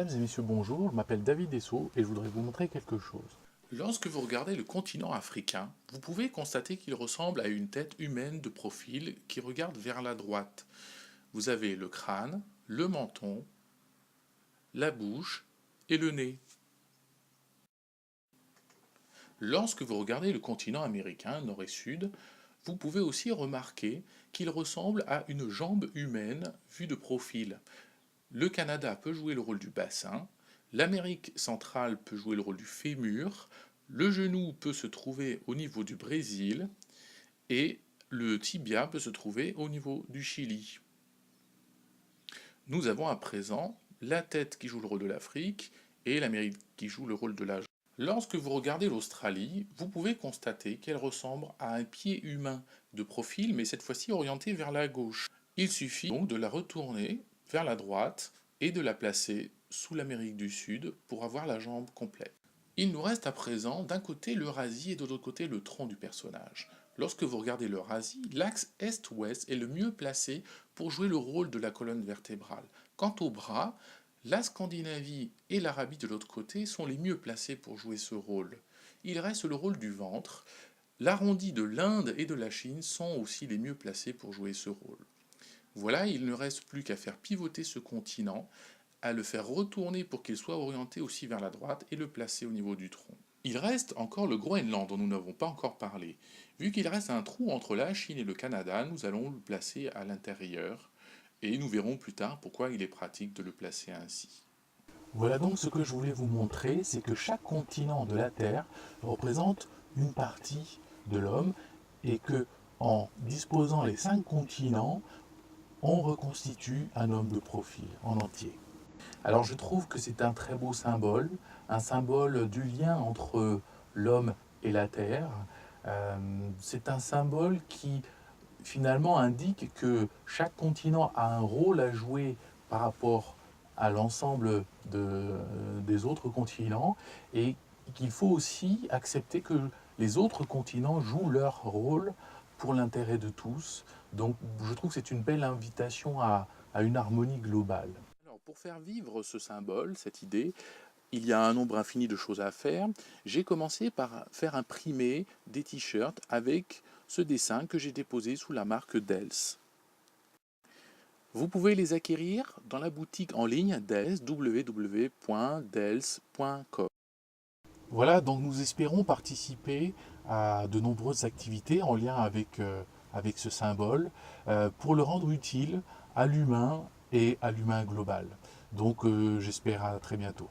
Mesdames et messieurs, bonjour, je m'appelle David Dessau et je voudrais vous montrer quelque chose. Lorsque vous regardez le continent africain, vous pouvez constater qu'il ressemble à une tête humaine de profil qui regarde vers la droite. Vous avez le crâne, le menton, la bouche et le nez. Lorsque vous regardez le continent américain, nord et sud, vous pouvez aussi remarquer qu'il ressemble à une jambe humaine vue de profil. Le Canada peut jouer le rôle du bassin, l'Amérique centrale peut jouer le rôle du fémur, le genou peut se trouver au niveau du Brésil et le tibia peut se trouver au niveau du Chili. Nous avons à présent la tête qui joue le rôle de l'Afrique et l'Amérique qui joue le rôle de la jambe. Lorsque vous regardez l'Australie, vous pouvez constater qu'elle ressemble à un pied humain de profil, mais cette fois-ci orienté vers la gauche. Il suffit donc de la retourner vers la droite et de la placer sous l'Amérique du Sud pour avoir la jambe complète. Il nous reste à présent d'un côté l'Eurasie et de l'autre côté le tronc du personnage. Lorsque vous regardez l'Eurasie, l'axe est-ouest est le mieux placé pour jouer le rôle de la colonne vertébrale. Quant aux bras, la Scandinavie et l'Arabie de l'autre côté sont les mieux placés pour jouer ce rôle. Il reste le rôle du ventre. L'arrondi de l'Inde et de la Chine sont aussi les mieux placés pour jouer ce rôle. Voilà, il ne reste plus qu'à faire pivoter ce continent, à le faire retourner pour qu'il soit orienté aussi vers la droite et le placer au niveau du tronc. Il reste encore le Groenland dont nous n'avons pas encore parlé. Vu qu'il reste un trou entre la Chine et le Canada, nous allons le placer à l'intérieur et nous verrons plus tard pourquoi il est pratique de le placer ainsi. Voilà donc ce que je voulais vous montrer, c'est que chaque continent de la Terre représente une partie de l'homme et que en disposant les 5 continents, on reconstitue un homme de profil en entier. Alors je trouve que c'est un très beau symbole, un symbole du lien entre l'homme et la terre. C'est un symbole qui finalement indique que chaque continent a un rôle à jouer par rapport à l'ensemble des autres continents et qu'il faut aussi accepter que les autres continents jouent leur rôle pour l'intérêt de tous. Donc je trouve que c'est une belle invitation à une harmonie globale. Alors, pour faire vivre ce symbole, cette idée, il y a un nombre infini de choses à faire. J'ai commencé par faire imprimer des t-shirts avec ce dessin que j'ai déposé sous la marque Dels. Vous pouvez les acquérir dans la boutique en ligne Dels, www.dels.com. Voilà, donc nous espérons participer à de nombreuses activités en lien avec ce symbole pour le rendre utile à l'humain et à l'humain global. Donc j'espère à très bientôt.